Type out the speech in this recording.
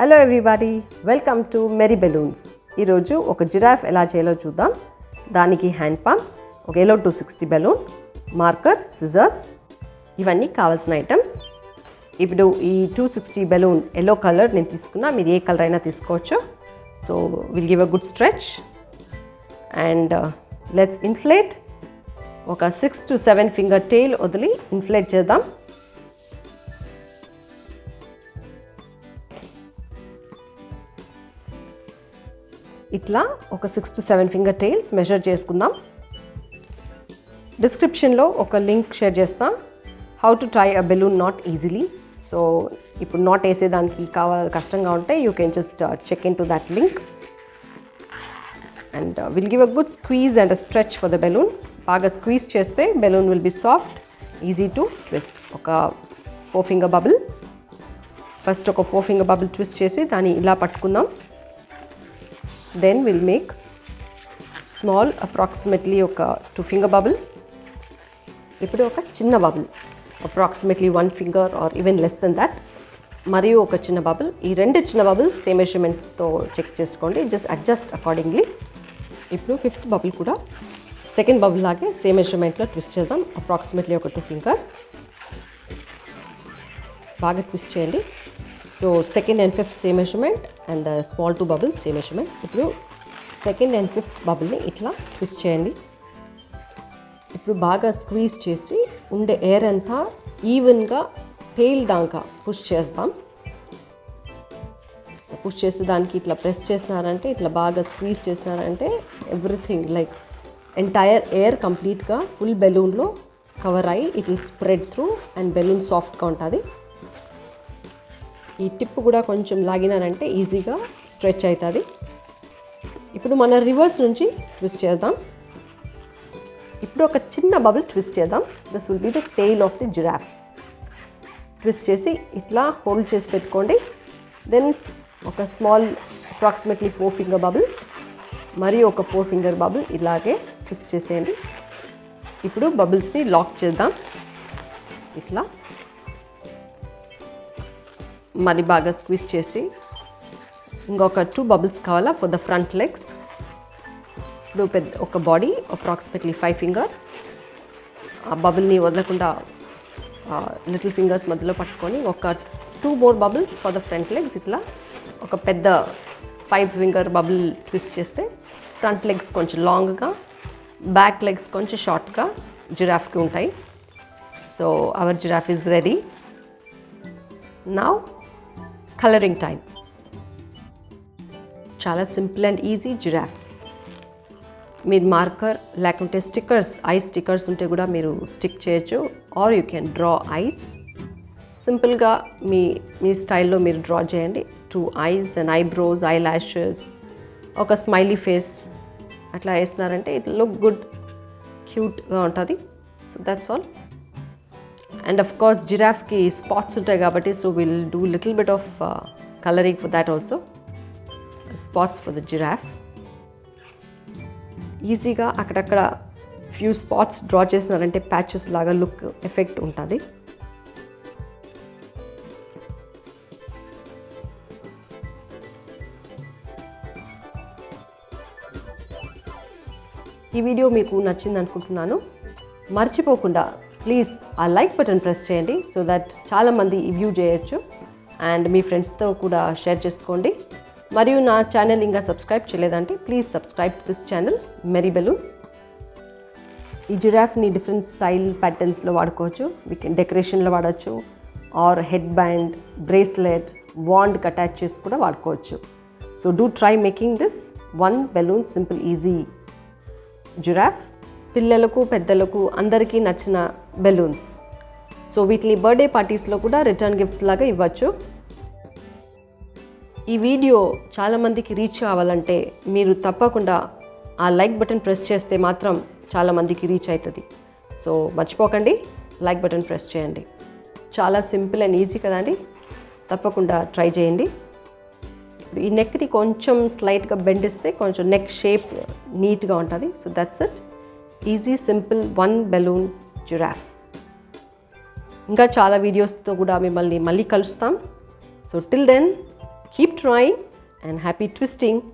Hello everybody, welcome to Merry balloons. ఈరోజు ఒక giraffe ఎలా చేయాలో చూద్దాం. దానికి హ్యాండ్ పంప్, ఒక ఎల్లో 260 బెలూన్, మార్కర్, సిజర్స్, ఇవన్నీ కావాల్సిన ఐటమ్స్. ఇప్పుడు ఈ 260 బెలూన్ ఎల్లో కలర్ నేను తీసుకున్నా, మీరు ఏ కలర్ అయినా తీసుకోవచ్చు. So will give a good stretch and let's inflate. ఒక 6 to 7 ఫింగర్ టెయిల్ వదిలి ఇన్ఫ్లేట్ చేద్దాం. ఇట్లా ఒక 6 to 7 ఫింగర్ టెయిల్స్ మెజర్ చేసుకుందాం. డిస్క్రిప్షన్లో ఒక లింక్ షేర్ చేస్తా, how to tie a balloon knot easily. So ఇప్పుడు నాట్ వేసేదానికి కష్టంగా ఉంటే you can just check into that link and will give a good squeeze and a stretch for the balloon. బాగా squeeze చేస్తే balloon will be soft, easy to twist. ఒక 4 finger bubble, first ఒక 4 finger bubble twist చేసి దాన్ని ఇలా పట్టుకుందాం. Then we'll make small, approximately ఒక 2 finger bubble. ఇప్పుడు ఒక చిన్న bubble, approximately 1 finger or even less than that. మరియు ఒక చిన్న బబుల్. ఈ రెండు చిన్న బబుల్స్ సేమ్ మెజర్మెంట్స్తో చెక్ చేసుకోండి, జస్ట్ అడ్జస్ట్ అకార్డింగ్లీ. ఇప్పుడు 5th బబుల్ కూడా సెకండ్ బబుల్ లాగే సేమ్ మెజర్మెంట్లో ట్విస్ట్ చేద్దాం, అప్రాక్సిమేట్లీ ఒక 2 fingers. బాగా ట్విస్ట్ చేయండి. So second and 5th same measurement and the small 2 bubbles same measurement. ఇప్పుడు సెకండ్ అండ్ 5th బబుల్ని ఇట్లా ట్విస్ట్ చేయండి. ఇప్పుడు బాగా స్క్వీజ్ చేసి ఉండే ఎయిర్ అంతా ఈవెన్గా టెయిల్ దాకా పుష్ చేద్దాం. పుష్ చేసి దానికి ఇట్లా ప్రెస్ చేసినారంటే, ఇట్లా బాగా స్క్వీజ్ చేసినారంటే ఎవ్రీథింగ్ లైక్ ఎంటైర్ ఎయిర్ కంప్లీట్గా ఫుల్ బెలూన్లో కవర్ అయ్యి it will spread through and balloon సాఫ్ట్గా ఉంటుంది. ఈ టిప్ కూడా కొంచెం లాగినారంటే ఈజీగా స్ట్రెచ్ అవుతుంది. ఇప్పుడు మన రివర్స్ నుంచి ట్విస్ట్ చేద్దాం. ఇప్పుడు ఒక చిన్న బబుల్ ట్విస్ట్ చేద్దాం. This will be the tail of the giraffe. Twist చేసి ఇట్లా హోల్డ్ చేసి పెట్టుకోండి. దెన్ ఒక స్మాల్ అప్రాక్సిమేట్లీ 4 ఫింగర్ బబుల్ మరియు ఒక 4 ఫింగర్ బబుల్ ఇలాగే ట్విస్ట్ చేసేయండి. ఇప్పుడు బబుల్స్ని లాక్ చేద్దాం. ఇట్లా మరి బాగా స్క్వీజ్ చేసి ఇంకొక 2 బబుల్స్ కావాలా ఫర్ ద ఫ్రంట్ లెగ్స్. ఇప్పుడు ఒక బాడీ అప్రాక్సిమేట్లీ 5 ఫింగర్, ఆ బబుల్ని వదలకుండా లిటిల్ ఫింగర్స్ మధ్యలో పట్టుకొని ఒక 2 more bubbles for the front legs. ఇట్లా ఒక పెద్ద 5 ఫింగర్ బబుల్ ట్విస్ట్ చేస్తే ఫ్రంట్ లెగ్స్ కొంచెం లాంగ్గా, బ్యాక్ లెగ్స్ కొంచెం షార్ట్గా జిరాఫ్కి ఉంటాయి. So our giraffe is ready. Now colouring time. చాలా సింపుల్ అండ్ ఈజీ జిరాఫ్. మీరు మార్కర్ లేకుంటే స్టిక్కర్స్, ఐస్ స్టిక్కర్స్ ఉంటే కూడా మీరు స్టిక్ చేయొచ్చు, or you can draw eyes. సింపుల్గా మీ స్టైల్లో మీరు డ్రా చేయండి. 2 eyes and eyebrows, eyelashes, ఒక స్మైలీ ఫేస్ అట్లా వేసినారంటే ఇట్ లుక్ గుడ్, క్యూట్గా ఉంటుంది. So that's all. And of course జిరాఫ్కి స్పాట్స్ ఉంటాయి కాబట్టి so will do little bit of colouring for that also. Spots for the giraffe. ఈజీగా అక్కడక్కడ ఫ్యూ స్పాట్స్ డ్రా చేసినారంటే ప్యాచెస్ లాగా లుక్ ఎఫెక్ట్ ఉంటుంది. ఈ వీడియో మీకు నచ్చింది అనుకుంటున్నాను. మర్చిపోకుండా ప్లీజ్ ఆ లైక్ బటన్ ప్రెస్ చేయండి, సో దట్ చాలామంది వ్యూ చేయొచ్చు అండ్ మీ ఫ్రెండ్స్తో కూడా షేర్ చేసుకోండి. మరియు నా ఛానల్ ఇంకా సబ్స్క్రైబ్ చేయలేదంటే please subscribe to this channel merry balloons. ఈ జిరాఫ్ని డిఫరెంట్ స్టైల్ ప్యాటర్న్స్లో వాడుకోవచ్చు. డెకరేషన్లో వాడచ్చు, ఆర్ హెడ్ బ్యాండ్, బ్రేస్లెట్, వాండ్కి అటాచ్ చేసి కూడా వాడుకోవచ్చు. So do try making this 1 balloon simple easy giraffe. పిల్లలకు పెద్దలకు అందరికీ నచ్చిన బెలూన్స్. సో వీటిని బర్త్డే పార్టీస్లో కూడా రిటర్న్ గిఫ్ట్స్ లాగా ఇవ్వచ్చు. ఈ వీడియో చాలామందికి రీచ్ కావాలంటే మీరు తప్పకుండా ఆ లైక్ బటన్ ప్రెస్ చేస్తే మాత్రం చాలామందికి రీచ్ అవుతుంది. సో మర్చిపోకండి, లైక్ బటన్ ప్రెస్ చేయండి. చాలా సింపుల్ అండ్ ఈజీ కదండి, తప్పకుండా ట్రై చేయండి. ఇప్పుడు ఈ నెక్ని కొంచెం స్లైట్గా బెండ్ ఇస్తే కొంచెం నెక్ షేప్ నీట్గా ఉంటుంది. So that's it. Easy simple 1 balloon giraffe. ఇంకా చాలా వీడియోస్తో కూడా మిమ్మల్ని మళ్ళీ కలుస్తాం. So till then Keep trying and happy twisting.